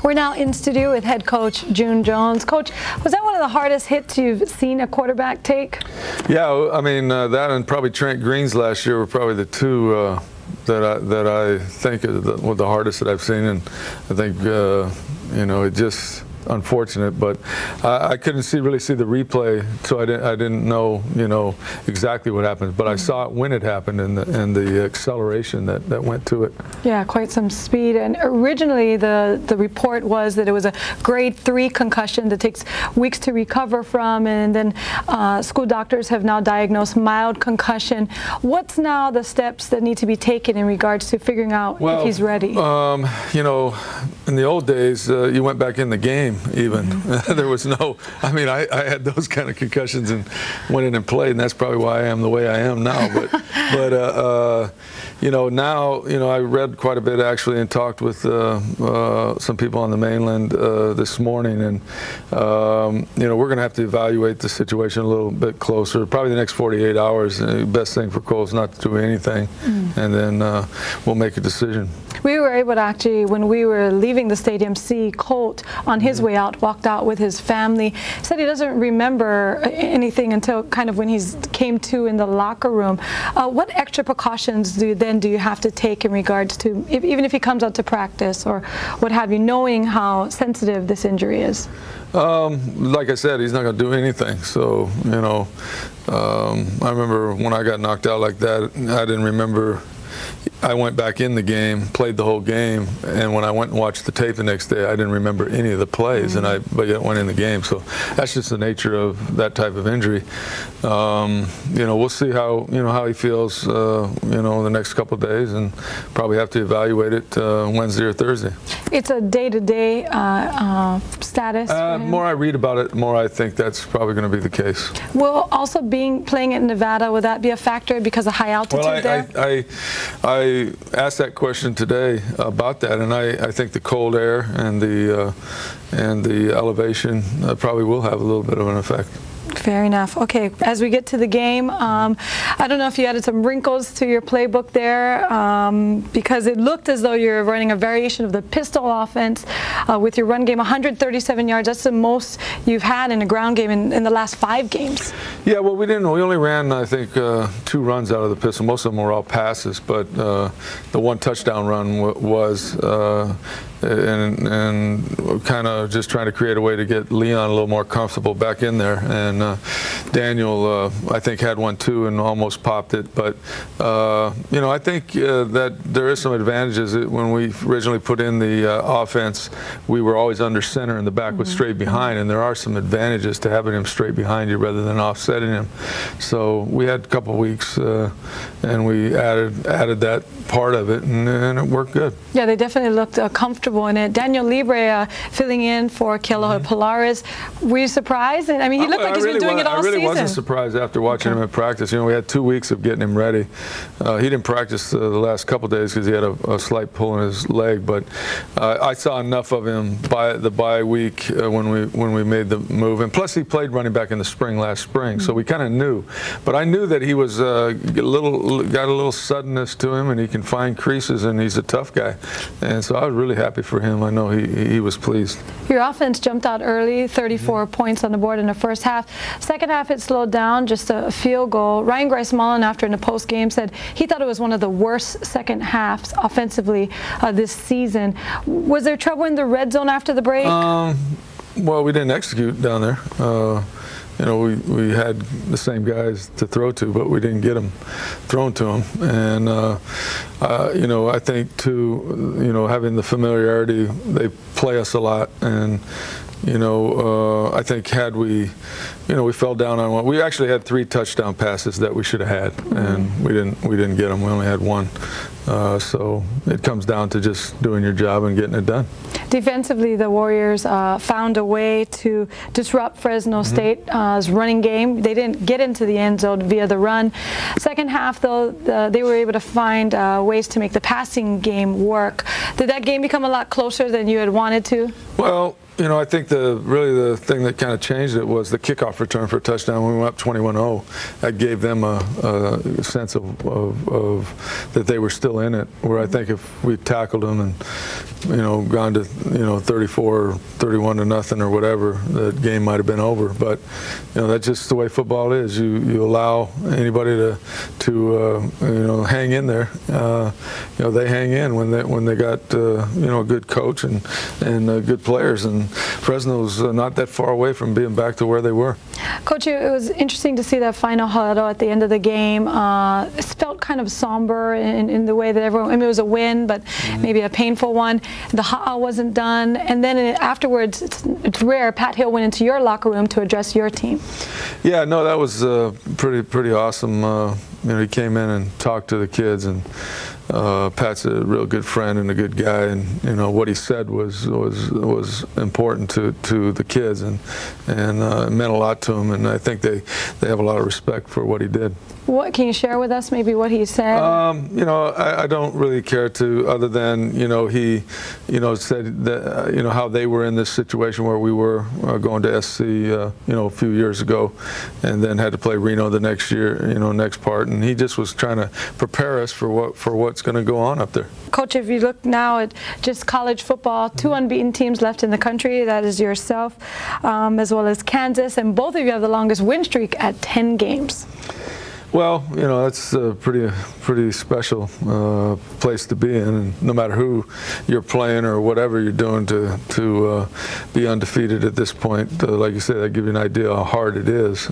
We're now in studio with head coach June Jones. Coach, was that one of the hardest hits you've seen a quarterback take? Yeah, I mean, that and probably Trent Green's last year were probably the two that I think were the hardest that I've seen. And I think, you know, it just unfortunate, but I couldn't really see the replay, so I didn't know, you know, exactly what happened. But I saw it when it happened, and the acceleration that went to it. Yeah, quite some speed. And originally the report was that it was a grade 3 concussion that takes weeks to recover from, and then school doctors have now diagnosed mild concussion. What's now the steps that need to be taken in regards to figuring out if he's ready? You know, in the old days, you went back in the game. Even there was no, I mean, I had those kind of concussions and went in and played, and that's probably why I am the way I am now. But you know, now, you know, I read quite a bit actually and talked with some people on the mainland this morning, and you know, we're going to have to evaluate the situation a little bit closer. Probably the next 48 hours. The best thing for Cole is not to do anything, and then we'll make a decision. We were able to actually, when we were leaving the stadium, see Colt on his way out, walked out with his family. Said he doesn't remember anything until kind of when he came to in the locker room. What extra precautions do you have to take in regards to, even if he comes out to practice or what have you, knowing how sensitive this injury is? Like I said, he's not going to do anything. So, you know, I remember when I got knocked out like that, I didn't remember. I went back in the game, played the whole game, and when I went and watched the tape the next day, I didn't remember any of the plays, but yet went in the game. So that's just the nature of that type of injury. You know, we'll see how he feels, you know, the next couple of days, and probably have to evaluate it Wednesday or Thursday. It's a day-to-day status. The more I read about it, the more I think that's probably going to be the case. Will also playing in Nevada, would that be a factor because of high altitude there? I asked that question today about that, and I think the cold air and the elevation probably will have a little bit of an effect. Fair enough. Okay, as we get to the game, I don't know if you added some wrinkles to your playbook there, because it looked as though you're running a variation of the pistol offense with your run game, 137 yards. That's the most you've had in a ground game in the last 5 games. Yeah, well, we only ran, I think, 2 runs out of the pistol. Most of them were all passes, but the one touchdown run was and kind of just trying to create a way to get Leon a little more comfortable back in there. And Daniel, I think, had one too and almost popped it. But you know, I think that there is some advantages. When we originally put in the offense, we were always under center and the back was straight behind, and there are some advantages to having him straight behind you rather than offsetting him. So we had a couple of weeks, and we added that part of it, and it worked good. Yeah, they definitely looked comfortable in it. Daniel Libre filling in for Kealoha Polaris. Were you surprised? I mean, he looked like he's been doing it all season. I really wasn't surprised after watching him in practice. You know, we had 2 weeks of getting him ready. He didn't practice the last couple days because he had a slight pull in his leg, but I saw enough of hm by the bye week when we made the move, and plus he played running back in the spring last spring, so we kind of knew. But I knew that he was got a little suddenness to him, and he can find creases, and he's a tough guy, and so I was really happy for him. I know he was pleased. Your offense jumped out early, 34 points on the board in the first half. Second half it slowed down, just a field goal. Ryan Grice-Mullen, after in the post game, said he thought it was one of the worst second halves offensively this season. Was there trouble in the red zone after the break? Well, we didn't execute down there. You know, we had the same guys to throw to, but we didn't get them thrown to them. And, you know, I think, too, you know, having the familiarity, they play us a lot. And, you know, I think had we, you know, we fell down on one. We actually had 3 touchdown passes that we should have had, and we didn't get them. We only had 1. So it comes down to just doing your job and getting it done. Defensively, the Warriors found a way to disrupt Fresno State's running game. They didn't get into the end zone via the run. Second half, though, they were able to find ways to make the passing game work. Did that game become a lot closer than you had wanted to? Well, You know, I think really the thing that kind of changed it was the kickoff return for a touchdown when we went up 21-0. That gave them a sense of that they were still in it. Where I think if we tackled them and, you know, gone to, you know, 34 or 31 to nothing or whatever, the game might have been over. But, you know, that's just the way football is. You allow anybody to you know, hang in there. You know, they hang in when they got you know, a good coach and good players. And Fresno's not that far away from being back to where they were. Coach, it was interesting to see that final huddle at the end of the game. It felt kind of somber in the way that everyone, I mean, it was a win, but maybe a painful one. The huddle wasn't done. And then afterwards, it's rare, Pat Hill went into your locker room to address your team. Yeah, no, that was pretty awesome. You know, he came in and talked to the kids, and Pat's a real good friend and a good guy, and you know what he said was important to the kids, and it meant a lot to them, and I think they have a lot of respect for what he did. What can you share with us? Maybe what he said. You know, I don't really care to, other than, you know, he, you know, said that you know how they were in this situation where we were going to SC, you know, a few years ago, and then had to play Reno the next year, you know, next part, and he just was trying to prepare us for what's going to go on up there. Coach, if you look now at just college football, 2 unbeaten teams left in the country. That is yourself, as well as Kansas, and both of you have the longest win streak at 10 games. Well, you know, that's a pretty special place to be in, and no matter who you're playing or whatever you're doing, to be undefeated at this point, like you said, that gives you an idea how hard it is.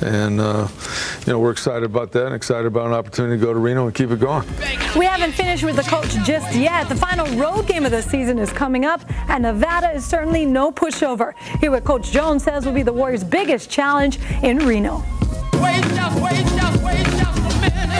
And you know, we're excited about that, and excited about an opportunity to go to Reno and keep it going. We haven't finished with the coach just yet. The final road game of the season is coming up, and Nevada is certainly no pushover. Here what Coach Jones says will be the Warriors' biggest challenge in Reno.